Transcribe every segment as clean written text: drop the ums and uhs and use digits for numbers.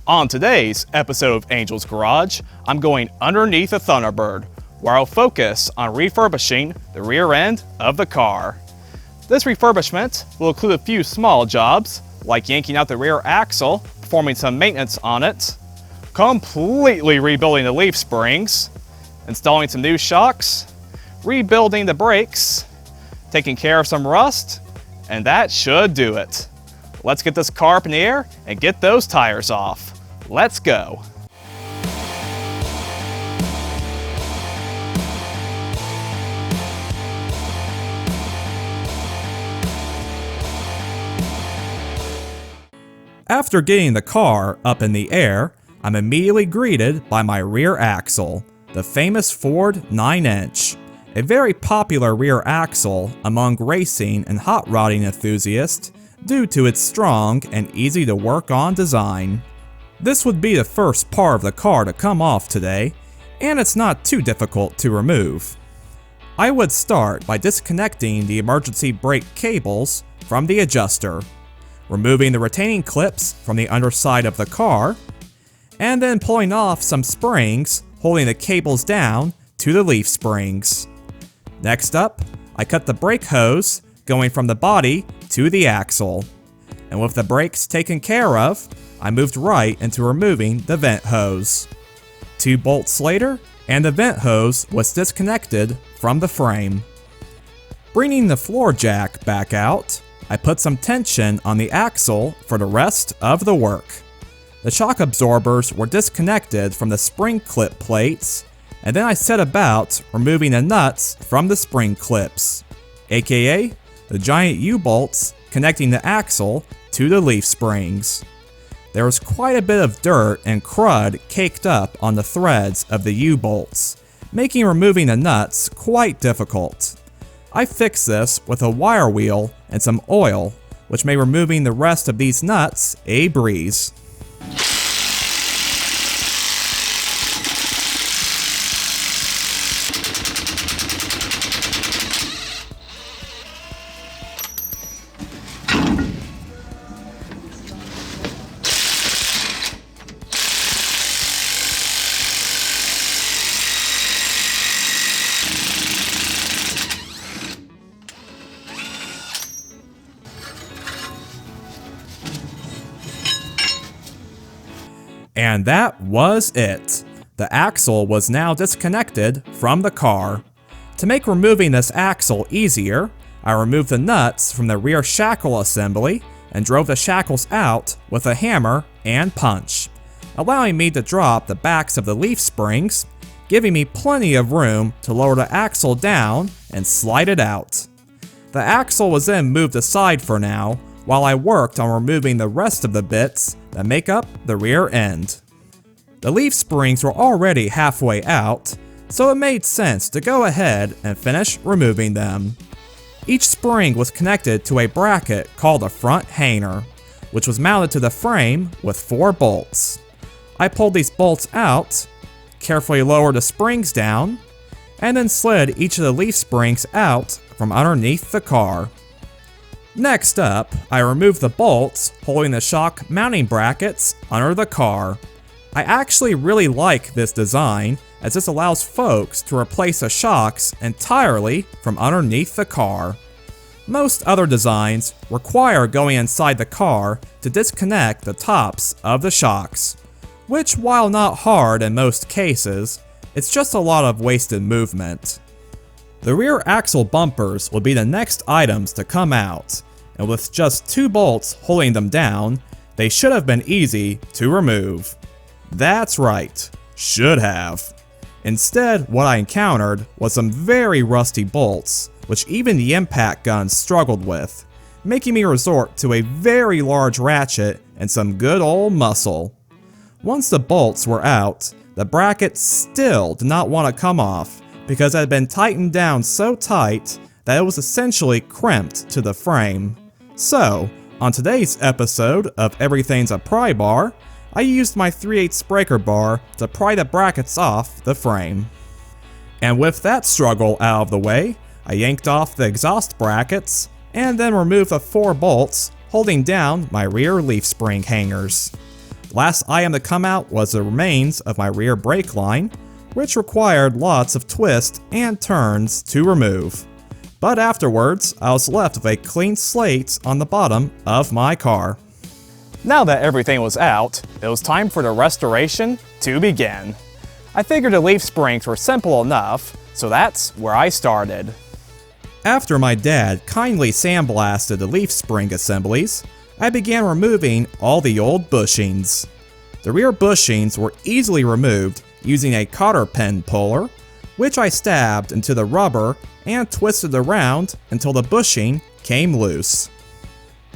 On today's episode of Angel's Garage, I'm going underneath a Thunderbird, where I'll focus on refurbishing the rear end of the car. This refurbishment will include a few small jobs, like yanking out the rear axle, performing some maintenance on it, completely rebuilding the leaf springs, installing some new shocks, rebuilding the brakes, taking care of some rust, and that should do it. Let's get this car up in the air and get those tires off. Let's go. After getting the car up in the air, I'm immediately greeted by my rear axle, the famous Ford 9-inch. A very popular rear axle among racing and hot rodding enthusiasts due to its strong and easy to work on design. This would be the first part of the car to come off today, and it's not too difficult to remove. I would start by disconnecting the emergency brake cables from the adjuster, removing the retaining clips from the underside of the car, and then pulling off some springs holding the cables down to the leaf springs. Next up, I cut the brake hose going from the body to the axle. And with the brakes taken care of, I moved right into removing the vent hose. 2 bolts later, and the vent hose was disconnected from the frame. Bringing the floor jack back out, I put some tension on the axle for the rest of the work. The shock absorbers were disconnected from the spring clip plates, and then I set about removing the nuts from the spring clips, aka the giant U-bolts connecting the axle to the leaf springs. There was quite a bit of dirt and crud caked up on the threads of the U-bolts, making removing the nuts quite difficult. I fixed this with a wire wheel and some oil, which made removing the rest of these nuts a breeze. And that was it. The axle was now disconnected from the car. To make removing this axle easier, I removed the nuts from the rear shackle assembly and drove the shackles out with a hammer and punch, allowing me to drop the backs of the leaf springs, giving me plenty of room to lower the axle down and slide it out. The axle was then moved aside for now, while I worked on removing the rest of the bits that make up the rear end. The leaf springs were already halfway out, so it made sense to go ahead and finish removing them. Each spring was connected to a bracket called a front hanger, which was mounted to the frame with 4 bolts. I pulled these bolts out, carefully lowered the springs down, and then slid each of the leaf springs out from underneath the car. Next up, I removed the bolts holding the shock mounting brackets under the car. I actually really like this design, as this allows folks to replace the shocks entirely from underneath the car. Most other designs require going inside the car to disconnect the tops of the shocks, which, while not hard in most cases, it's just a lot of wasted movement. The rear axle bumpers will be the next items to come out, and with just 2 bolts holding them down, they should have been easy to remove. That's right, should have. Instead, what I encountered was some very rusty bolts, which even the impact guns struggled with, making me resort to a very large ratchet and some good old muscle. Once the bolts were out, the bracket still did not want to come off because it had been tightened down so tight that it was essentially crimped to the frame. So, on today's episode of Everything's a Pry Bar, I used my 3/8 breaker bar to pry the brackets off the frame. And with that struggle out of the way, I yanked off the exhaust brackets and then removed the 4 bolts holding down my rear leaf spring hangers. The last item to come out was the remains of my rear brake line, which required lots of twists and turns to remove. But afterwards, I was left with a clean slate on the bottom of my car. Now that everything was out, it was time for the restoration to begin. I figured the leaf springs were simple enough, so that's where I started. After my dad kindly sandblasted the leaf spring assemblies, I began removing all the old bushings. The rear bushings were easily removed using a cotter pin puller, which I stabbed into the rubber and twisted around until the bushing came loose.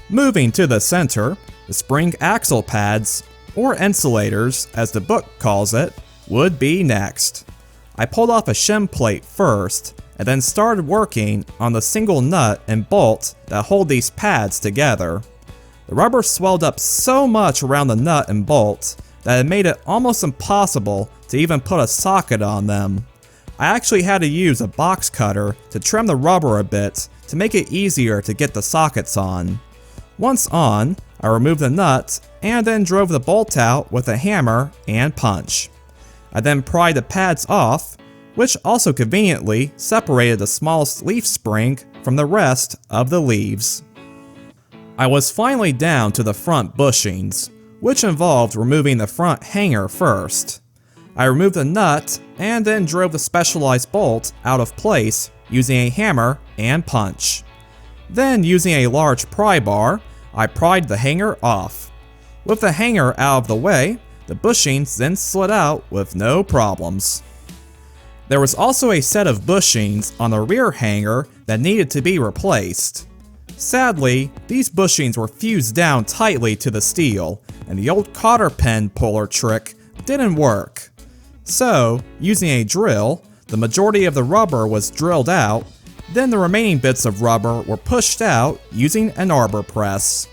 Moving to the center, the spring axle pads, or insulators as the book calls it, would be next. I pulled off a shim plate first, and then started working on the single nut and bolt that hold these pads together. The rubber swelled up so much around the nut and bolt that it made it almost impossible to even put a socket on them. I actually had to use a box cutter to trim the rubber a bit to make it easier to get the sockets on. Once on, I removed the nut and then drove the bolt out with a hammer and punch. I then pried the pads off, which also conveniently separated the smallest leaf spring from the rest of the leaves. I was finally down to the front bushings, which involved removing the front hanger first. I removed the nut and then drove the specialized bolt out of place using a hammer and punch. Then, using a large pry bar, I pried the hanger off. With the hanger out of the way, the bushings then slid out with no problems. There was also a set of bushings on the rear hanger that needed to be replaced. Sadly, these bushings were fused down tightly to the steel, and the old cotter pin puller trick didn't work. So, using a drill, the majority of the rubber was drilled out, then the remaining bits of rubber were pushed out using an arbor press.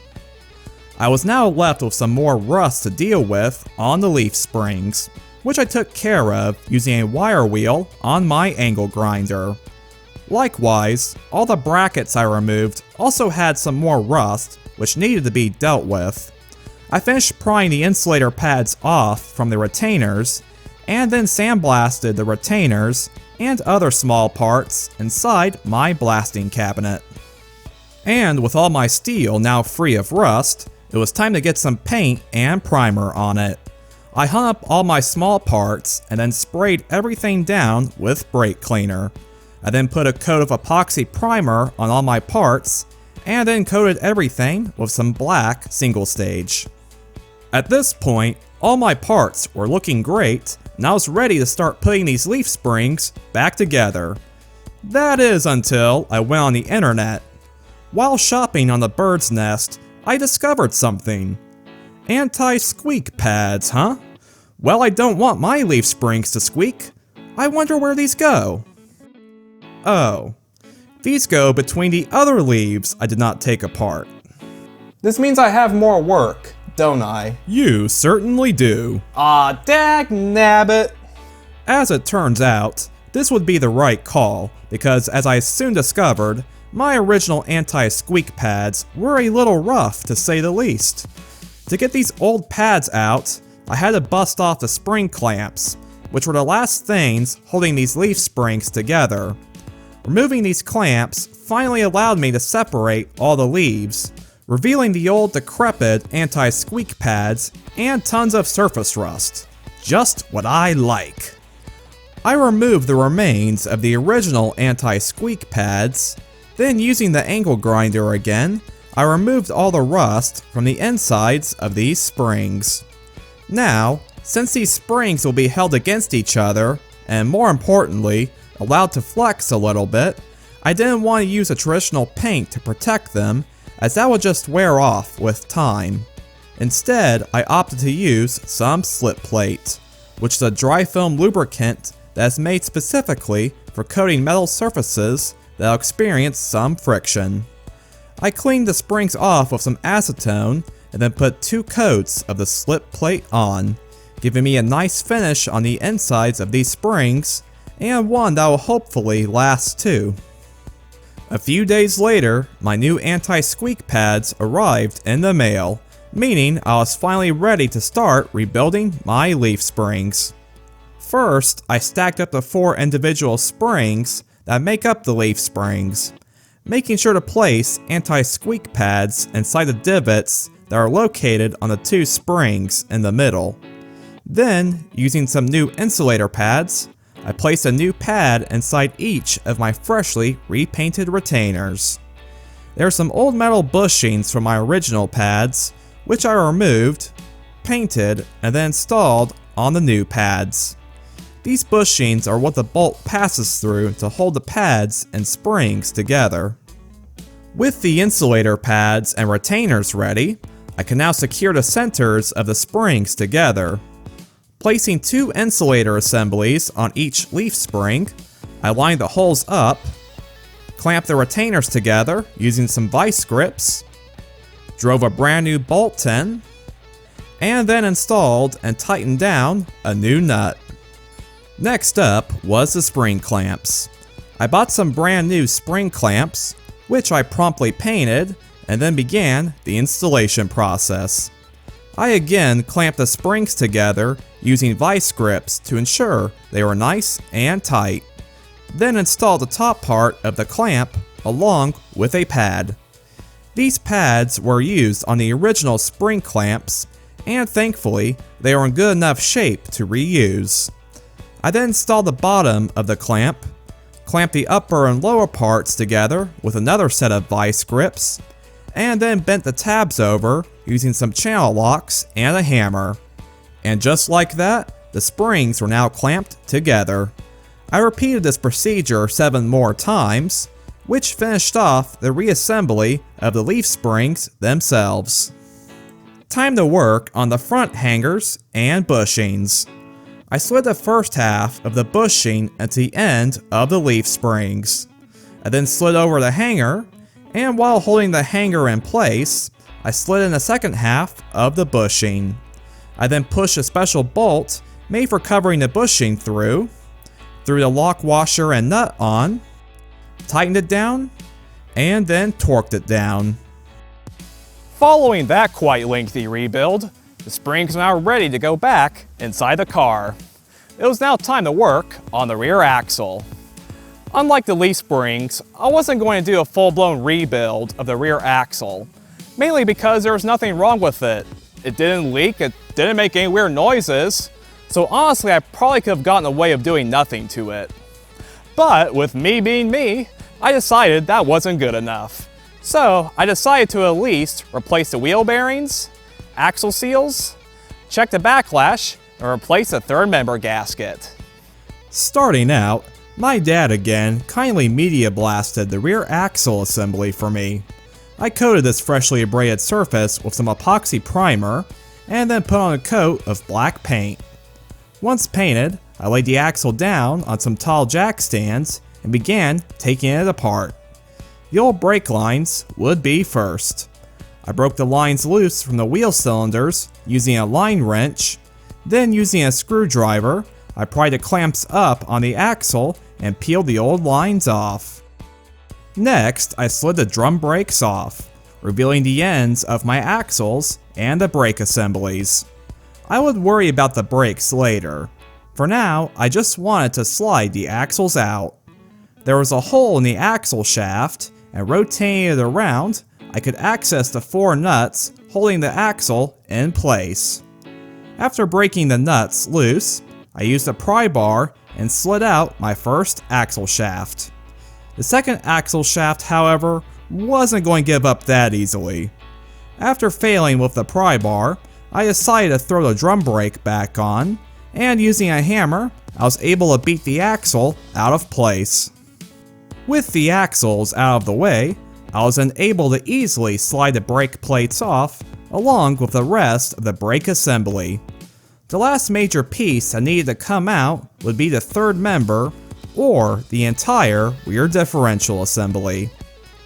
I was now left with some more rust to deal with on the leaf springs, which I took care of using a wire wheel on my angle grinder. Likewise, all the brackets I removed also had some more rust, which needed to be dealt with. I finished prying the insulator pads off from the retainers, and then sandblasted the retainers and other small parts inside my blasting cabinet. And with all my steel now free of rust, it was time to get some paint and primer on it. I hung up all my small parts and then sprayed everything down with brake cleaner. I then put a coat of epoxy primer on all my parts and then coated everything with some black single stage. At this point, all my parts were looking great and I was ready to start putting these leaf springs back together. That is until I went on the internet. While shopping on the Bird's Nest, I discovered something. Anti-squeak pads, huh? Well, I don't want my leaf springs to squeak. I wonder where these go. Oh, these go between the other leaves I did not take apart. This means I have more work, don't I? You certainly do. Aw, dagnabbit. As it turns out, this would be the right call, because as I soon discovered, my original anti-squeak pads were a little rough to say the least. To get these old pads out, I had to bust off the spring clamps, which were the last things holding these leaf springs together. Removing these clamps finally allowed me to separate all the leaves, revealing the old decrepit anti-squeak pads and tons of surface rust. Just what I like. I removed the remains of the original anti-squeak pads. Then, using the angle grinder again, I removed all the rust from the insides of these springs. Now, since these springs will be held against each other, and more importantly, allowed to flex a little bit, I didn't want to use a traditional paint to protect them, as that would just wear off with time. Instead, I opted to use some slip plate, which is a dry film lubricant that is made specifically for coating metal surfaces that'll experience some friction. I cleaned the springs off with some acetone and then put 2 coats of the slip plate on, giving me a nice finish on the insides of these springs and one that will hopefully last too. A few days later, my new anti-squeak pads arrived in the mail, meaning I was finally ready to start rebuilding my leaf springs. First, I stacked up the 4 individual springs that make up the leaf springs, making sure to place anti-squeak pads inside the divots that are located on the 2 springs in the middle. Then, using some new insulator pads, I placed a new pad inside each of my freshly repainted retainers. There are some old metal bushings from my original pads, which I removed, painted, and then installed on the new pads. These bushings are what the bolt passes through to hold the pads and springs together. With the insulator pads and retainers ready, I can now secure the centers of the springs together. Placing 2 insulator assemblies on each leaf spring, I lined the holes up, clamped the retainers together using some vice grips, drove a brand new bolt in, and then installed and tightened down a new nut. Next up was the spring clamps. I bought some brand new spring clamps, which I promptly painted, and then began the installation process. I again clamped the springs together using vice grips to ensure they were nice and tight. Then installed the top part of the clamp along with a pad. These pads were used on the original spring clamps, and thankfully they are in good enough shape to reuse. I then installed the bottom of the clamp, clamped the upper and lower parts together with another set of vice grips, and then bent the tabs over using some channel locks and a hammer. And just like that, the springs were now clamped together. I repeated this procedure 7 more times, which finished off the reassembly of the leaf springs themselves. Time to work on the front hangers and bushings. I slid the first half of the bushing at the end of the leaf springs. I then slid over the hanger, and while holding the hanger in place, I slid in the second half of the bushing. I then pushed a special bolt made for covering the bushing through the lock washer and nut on, tightened it down, and then torqued it down. Following that quite lengthy rebuild, the springs are now ready to go back inside the car. It was now time to work on the rear axle. Unlike the leaf springs, I wasn't going to do a full-blown rebuild of the rear axle, mainly because there was nothing wrong with it. It didn't leak, it didn't make any weird noises, so honestly I probably could have gotten away with doing nothing to it. But with me being me, I decided that wasn't good enough. So I decided to at least replace the wheel bearings, axle seals, check the backlash, and replace the third member gasket. Starting out, my dad again kindly media blasted the rear axle assembly for me. I coated this freshly abraded surface with some epoxy primer, and then put on a coat of black paint. Once painted, I laid the axle down on some tall jack stands and began taking it apart. The old brake lines would be first. I broke the lines loose from the wheel cylinders using a line wrench, then using a screwdriver, I pried the clamps up on the axle and peeled the old lines off. Next, I slid the drum brakes off, revealing the ends of my axles and the brake assemblies. I would worry about the brakes later. For now, I just wanted to slide the axles out. There was a hole in the axle shaft, and rotating it around, I could access the 4 nuts holding the axle in place. After breaking the nuts loose, I used a pry bar and slid out my first axle shaft. The second axle shaft, however, wasn't going to give up that easily. After failing with the pry bar, I decided to throw the drum brake back on, and using a hammer, I was able to beat the axle out of place. With the axles out of the way, I was then able to easily slide the brake plates off, along with the rest of the brake assembly. The last major piece that needed to come out would be the third member, or the entire rear differential assembly.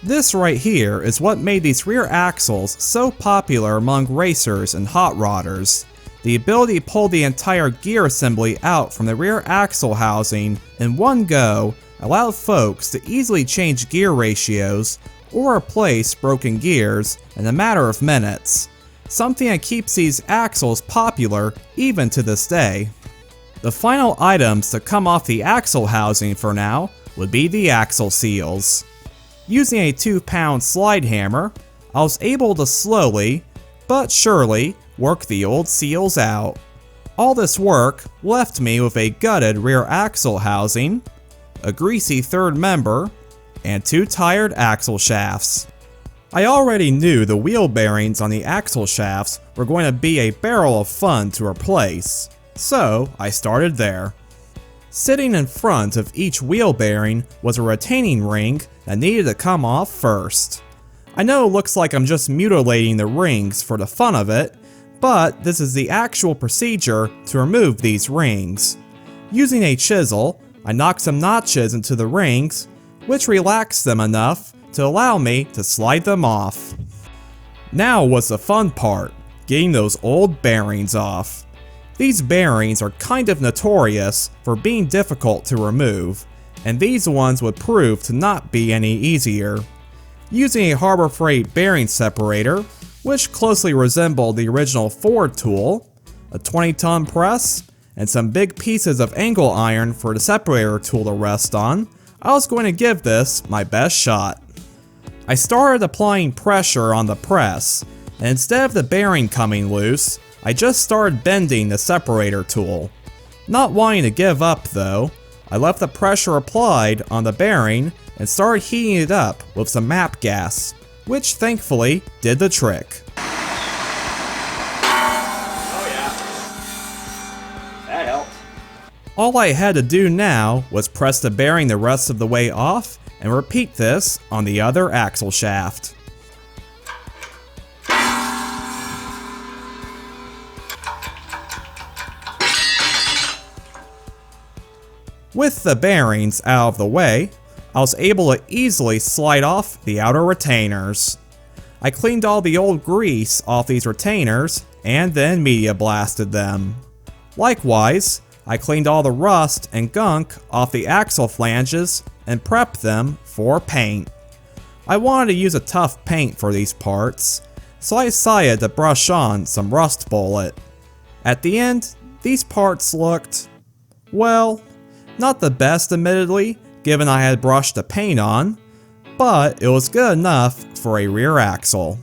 This right here is what made these rear axles so popular among racers and hot rodders. The ability to pull the entire gear assembly out from the rear axle housing in one go allowed folks to easily change gear ratios or replace broken gears in a matter of minutes, something that keeps these axles popular even to this day. The final items to come off the axle housing for now would be the axle seals. Using a 2-pound slide hammer, I was able to slowly, but surely, work the old seals out. All this work left me with a gutted rear axle housing, a greasy third member, and 2 tired axle shafts. I already knew the wheel bearings on the axle shafts were going to be a barrel of fun to replace, so I started there. Sitting in front of each wheel bearing was a retaining ring that needed to come off first. I know it looks like I'm just mutilating the rings for the fun of it, but this is the actual procedure to remove these rings. Using a chisel, I knocked some notches into the rings, which relaxed them enough to allow me to slide them off. Now was the fun part, getting those old bearings off. These bearings are kind of notorious for being difficult to remove, and these ones would prove to not be any easier. Using a Harbor Freight bearing separator, which closely resembled the original Ford tool, a 20-ton press, and some big pieces of angle iron for the separator tool to rest on, I was going to give this my best shot. I started applying pressure on the press, and instead of the bearing coming loose, I just started bending the separator tool. Not wanting to give up though, I left the pressure applied on the bearing and started heating it up with some MAP gas, which thankfully did the trick. Oh yeah. That helped. All I had to do now was press the bearing the rest of the way off and repeat this on the other axle shaft. With the bearings out of the way, I was able to easily slide off the outer retainers. I cleaned all the old grease off these retainers and then media blasted them. Likewise, I cleaned all the rust and gunk off the axle flanges and prepped them for paint. I wanted to use a tough paint for these parts, so I decided to brush on some rust bullet. At the end, these parts looked, well, not the best admittedly, given I had brushed the paint on, but it was good enough for a rear axle.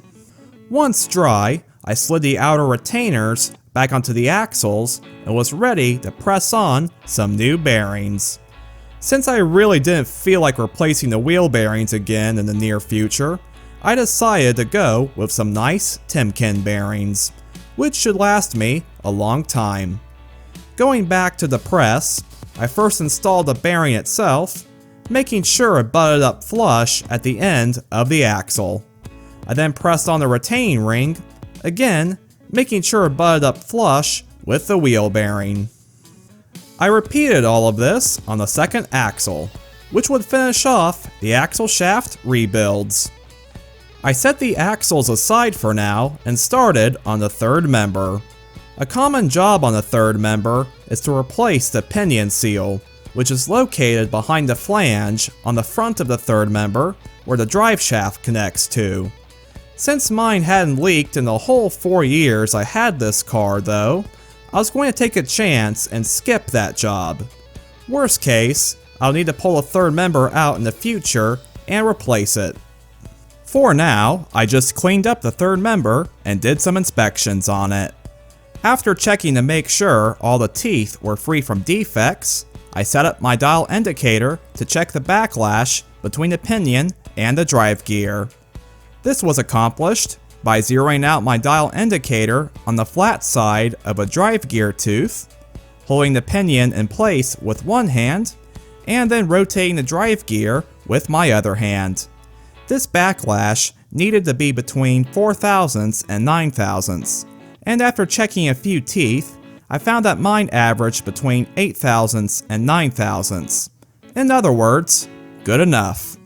Once dry, I slid the outer retainers back onto the axles and was ready to press on some new bearings. Since I really didn't feel like replacing the wheel bearings again in the near future, I decided to go with some nice Timken bearings, which should last me a long time. Going back to the press, I first installed the bearing itself, making sure it butted up flush at the end of the axle. I then pressed on the retaining ring, again making sure it butted up flush with the wheel bearing. I repeated all of this on the second axle, which would finish off the axle shaft rebuilds. I set the axles aside for now and started on the third member. A common job on the third member is to replace the pinion seal, which is located behind the flange on the front of the third member where the drive shaft connects to. Since mine hadn't leaked in the whole 4 years I had this car though, I was going to take a chance and skip that job. Worst case, I'll need to pull a third member out in the future and replace it. For now, I just cleaned up the third member and did some inspections on it. After checking to make sure all the teeth were free from defects, I set up my dial indicator to check the backlash between the pinion and the drive gear. This was accomplished by zeroing out my dial indicator on the flat side of a drive gear tooth, holding the pinion in place with one hand, and then rotating the drive gear with my other hand. This backlash needed to be between 4 thousandths and 9 thousandths, and after checking a few teeth, I found that mine averaged between 8 thousandths and 9 thousandths. In other words, good enough.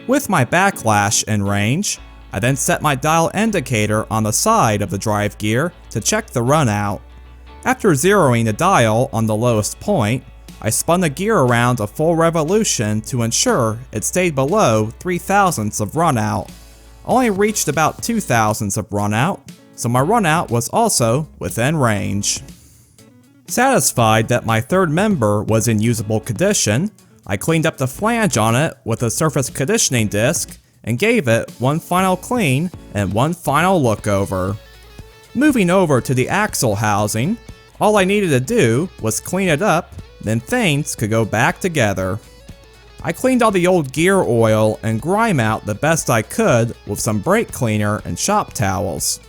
With my backlash in range, I then set my dial indicator on the side of the drive gear to check the run out. After zeroing the dial on the lowest point, I spun the gear around a full revolution to ensure it stayed below 3 thousandths of run out. I only reached about 2 thousandths of run out, so my runout was also within range. Satisfied that my third member was in usable condition, I cleaned up the flange on it with a surface conditioning disc and gave it one final clean and one final look over. Moving over to the axle housing, all I needed to do was clean it up, then things could go back together. I cleaned all the old gear oil and grime out the best I could with some brake cleaner and shop towels.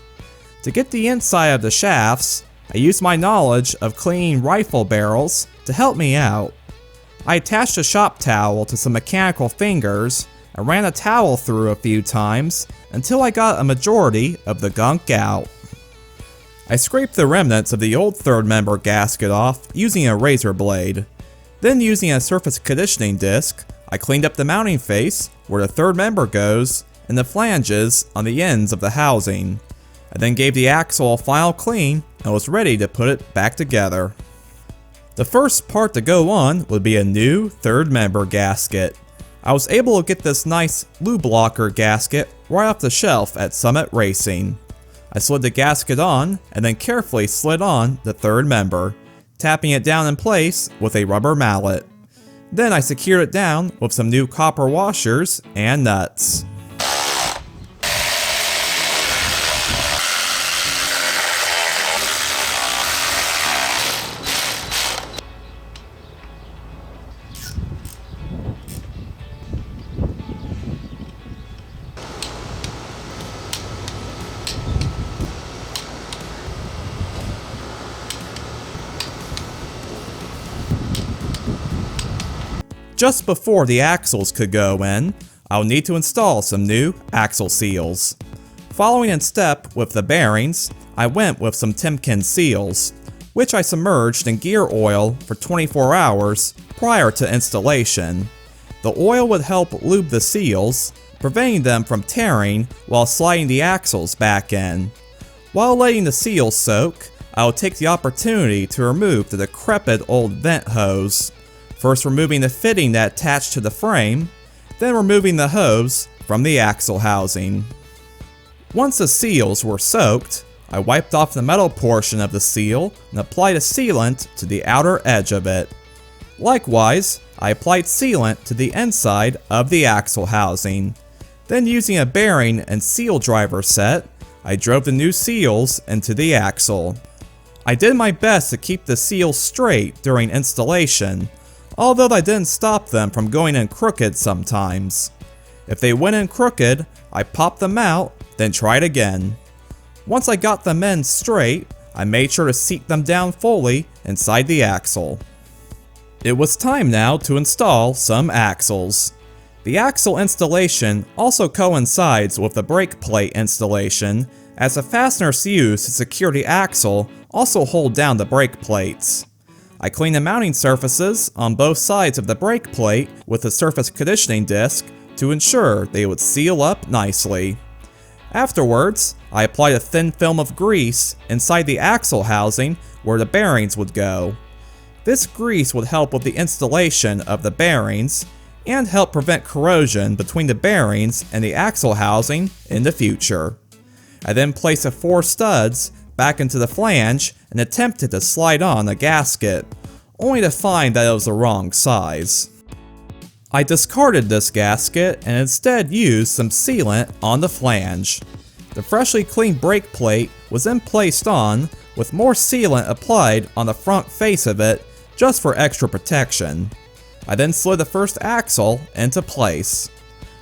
To get the inside of the shafts, I used my knowledge of cleaning rifle barrels to help me out. I attached a shop towel to some mechanical fingers and ran a towel through a few times until I got a majority of the gunk out. I scraped the remnants of the old third member gasket off using a razor blade. Then using a surface conditioning disc, I cleaned up the mounting face where the third member goes and the flanges on the ends of the housing. I then gave the axle a final clean and was ready to put it back together. The first part to go on would be a new third member gasket. I was able to get this nice lube blocker gasket right off the shelf at Summit Racing. I slid the gasket on and then carefully slid on the third member, tapping it down in place with a rubber mallet. Then I secured it down with some new copper washers and nuts. Just before the axles could go in, I'll need to install some new axle seals. Following in step with the bearings, I went with some Timken seals, which I submerged in gear oil for 24 hours prior to installation. The oil would help lube the seals, preventing them from tearing while sliding the axles back in. While letting the seals soak, I will take the opportunity to remove the decrepit old vent hose. First removing the fitting that attached to the frame, then removing the hose from the axle housing. Once the seals were soaked, I wiped off the metal portion of the seal and applied a sealant to the outer edge of it. Likewise, I applied sealant to the inside of the axle housing. Then using a bearing and seal driver set, I drove the new seals into the axle. I did my best to keep the seals straight during installation, although I didn't stop them from going in crooked sometimes. If they went in crooked, I popped them out, then tried again. Once I got them in straight, I made sure to seat them down fully inside the axle. It was time now to install some axles. The axle installation also coincides with the brake plate installation, as the fasteners used to secure the axle also hold down the brake plates. I cleaned the mounting surfaces on both sides of the brake plate with a surface conditioning disc to ensure they would seal up nicely. Afterwards, I applied a thin film of grease inside the axle housing where the bearings would go. This grease would help with the installation of the bearings and help prevent corrosion between the bearings and the axle housing in the future. I then placed the 4 studs back into the flange and attempted to slide on the gasket, only to find that it was the wrong size. I discarded this gasket and instead used some sealant on the flange. The freshly cleaned brake plate was then placed on, with more sealant applied on the front face of it just for extra protection. I then slid the first axle into place.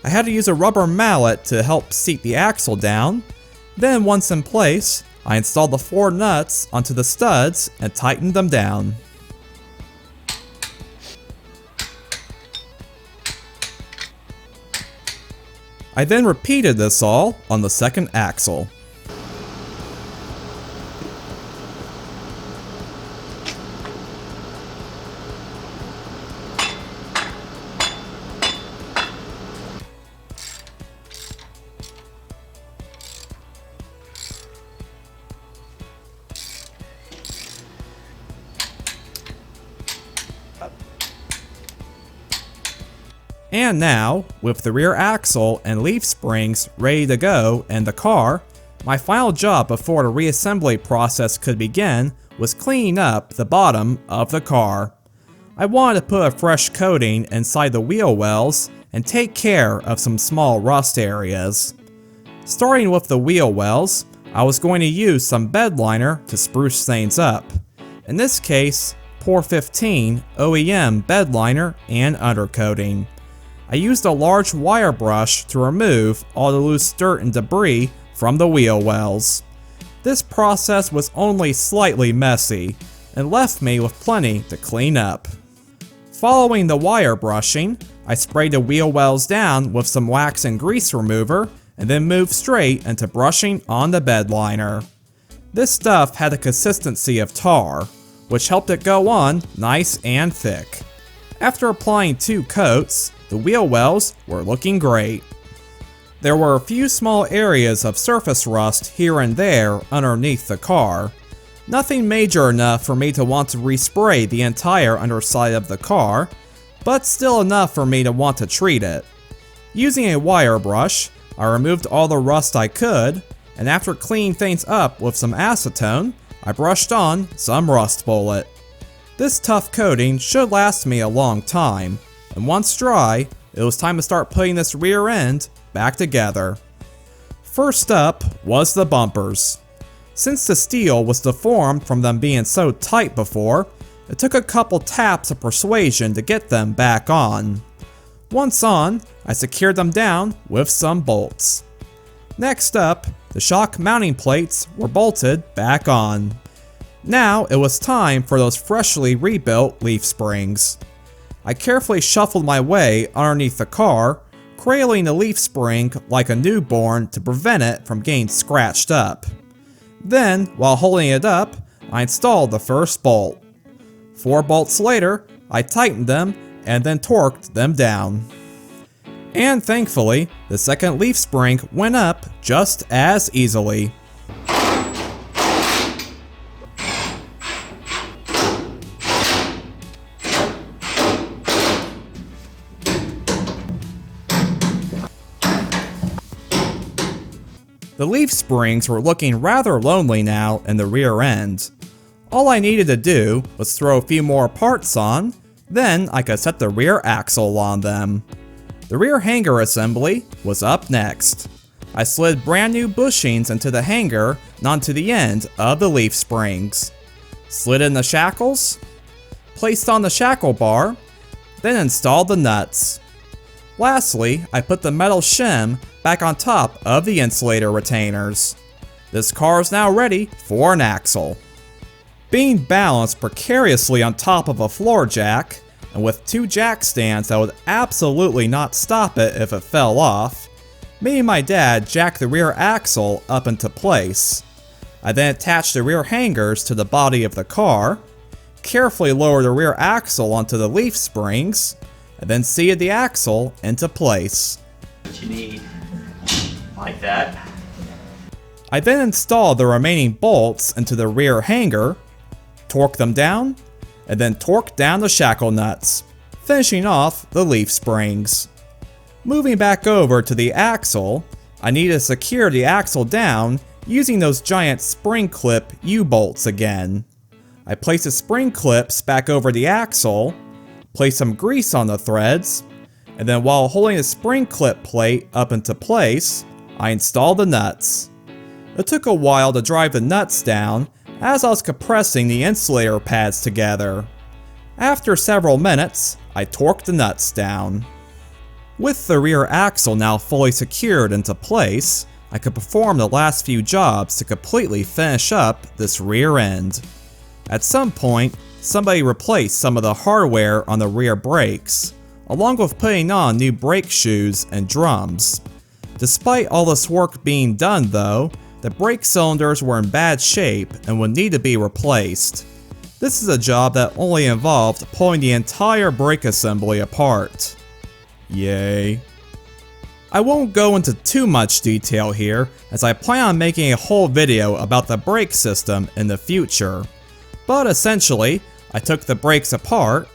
I had to use a rubber mallet to help seat the axle down. Then once in place, I installed the 4 nuts onto the studs and tightened them down. I then repeated this all on the second axle. And now, with the rear axle and leaf springs ready to go in the car, My final job before the reassembly process could begin was cleaning up the bottom of the car. I wanted to put a fresh coating inside the wheel wells and take care of some small rust areas. Starting with the wheel wells, I was going to use some bed liner to spruce things up. In this case, Pour 15 OEM bed liner and undercoating. I used a large wire brush to remove all the loose dirt and debris from the wheel wells. This process was only slightly messy and left me with plenty to clean up. Following the wire brushing, I sprayed the wheel wells down with some wax and grease remover and then moved straight into brushing on the bed liner. This stuff had the consistency of tar, which helped it go on nice and thick. After applying 2 coats, the wheel wells were looking great. There were a few small areas of surface rust here and there underneath the car. Nothing major enough for me to want to respray the entire underside of the car, but still enough for me to want to treat it. Using a wire brush, I removed all the rust I could, and after cleaning things up with some acetone, I brushed on some rust bullet. This tough coating should last me a long time, and once dry, it was time to start putting this rear end back together. First up was the bumpers. Since the steel was deformed from them being so tight before, it took a couple taps of persuasion to get them back on. Once on, I secured them down with some bolts. Next up, the shock mounting plates were bolted back on. Now it was time for those freshly rebuilt leaf springs. I carefully shuffled my way underneath the car, cradling the leaf spring like a newborn to prevent it from getting scratched up. Then, while holding it up, I installed the first bolt. 4 bolts later, I tightened them and then torqued them down. And thankfully, the second leaf spring went up just as easily. The leaf springs were looking rather lonely now in the rear end. All I needed to do was throw a few more parts on, then I could set the rear axle on them. The rear hanger assembly was up next. I slid brand new bushings into the hanger and onto the end of the leaf springs. Slid in the shackles, placed on the shackle bar, then installed the nuts. Lastly, I put the metal shim back on top of the insulator retainers. This car is now ready for an axle. Being balanced precariously on top of a floor jack, and with 2 jack stands that would absolutely not stop it if it fell off, me and my dad jacked the rear axle up into place. I then attached the rear hangers to the body of the car, carefully lowered the rear axle onto the leaf springs, and then seated the axle into place. What you need, like that. I then installed the remaining bolts into the rear hanger, torqued them down, and then torqued down the shackle nuts, finishing off the leaf springs. Moving back over to the axle, I need to secure the axle down using those giant spring clip U-bolts again. I place the spring clips back over the axle, place some grease on the threads, and then while holding the spring clip plate up into place, I installed the nuts. It took a while to drive the nuts down as I was compressing the insulator pads together. After several minutes, I torqued the nuts down. With the rear axle now fully secured into place, I could perform the last few jobs to completely finish up this rear end. At some point, somebody replaced some of the hardware on the rear brakes, along with putting on new brake shoes and drums. Despite all this work being done though, the brake cylinders were in bad shape and would need to be replaced. This is a job that only involved pulling the entire brake assembly apart. Yay. I won't go into too much detail here, as I plan on making a whole video about the brake system in the future. But essentially, I took the brakes apart,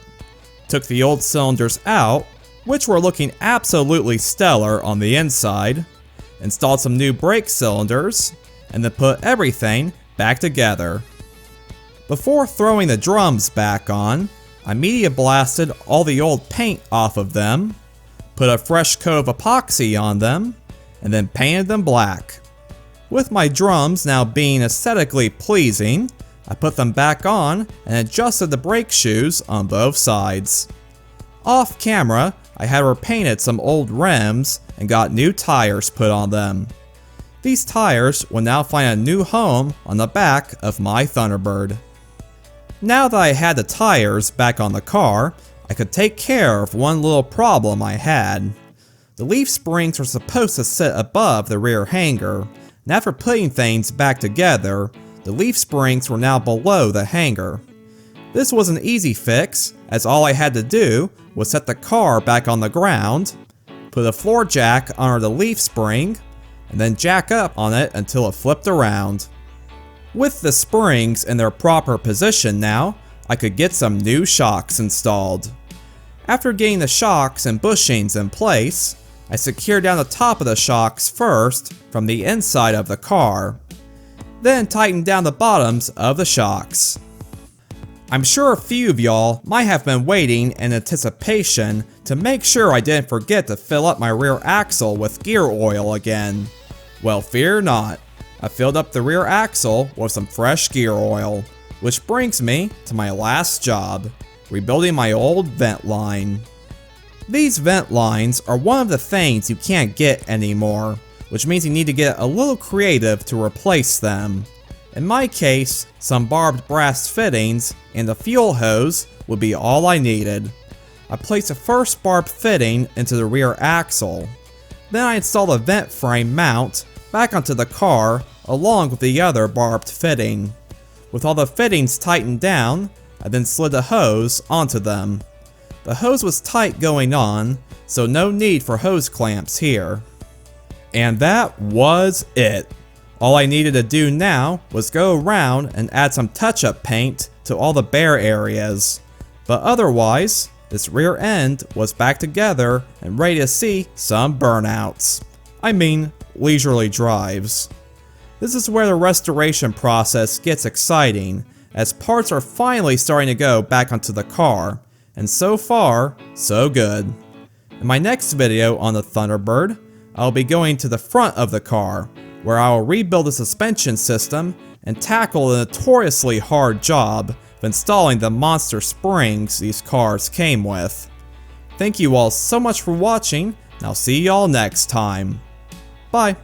took the old cylinders out, which were looking absolutely stellar on the inside, installed some new brake cylinders, and then put everything back together. Before throwing the drums back on, I media blasted all the old paint off of them, put a fresh coat of epoxy on them, and then painted them black. With my drums now being aesthetically pleasing, I put them back on and adjusted the brake shoes on both sides. Off camera, I had repainted some old rims and got new tires put on them. These tires will now find a new home on the back of my Thunderbird. Now that I had the tires back on the car, I could take care of one little problem I had. The leaf springs were supposed to sit above the rear hanger, and after putting things back together, the leaf springs were now below the hanger. This was an easy fix, as all I had to do was set the car back on the ground, put a floor jack under the leaf spring, and then jack up on it until it flipped around. With the springs in their proper position now, I could get some new shocks installed. After getting the shocks and bushings in place, I secured down the top of the shocks first from the inside of the car, then tightened down the bottoms of the shocks. I'm sure a few of y'all might have been waiting in anticipation to make sure I didn't forget to fill up my rear axle with gear oil again. Well, fear not. I filled up the rear axle with some fresh gear oil, which brings me to my last job, rebuilding my old vent line. These vent lines are one of the things you can't get anymore, which means you need to get a little creative to replace them. In my case, some barbed brass fittings and a fuel hose would be all I needed. I placed the first barbed fitting into the rear axle. Then I installed a vent frame mount back onto the car along with the other barbed fitting. With all the fittings tightened down, I then slid the hose onto them. The hose was tight going on, so no need for hose clamps here. And that was it. All I needed to do now was go around and add some touch-up paint to all the bare areas. But otherwise, this rear end was back together and ready to see some burnouts. I mean, leisurely drives. This is where the restoration process gets exciting, as parts are finally starting to go back onto the car, and so far, so good. In my next video on the Thunderbird, I'll be going to the front of the car, where I will rebuild the suspension system and tackle the notoriously hard job of installing the monster springs these cars came with. Thank you all so much for watching, and I'll see y'all next time. Bye.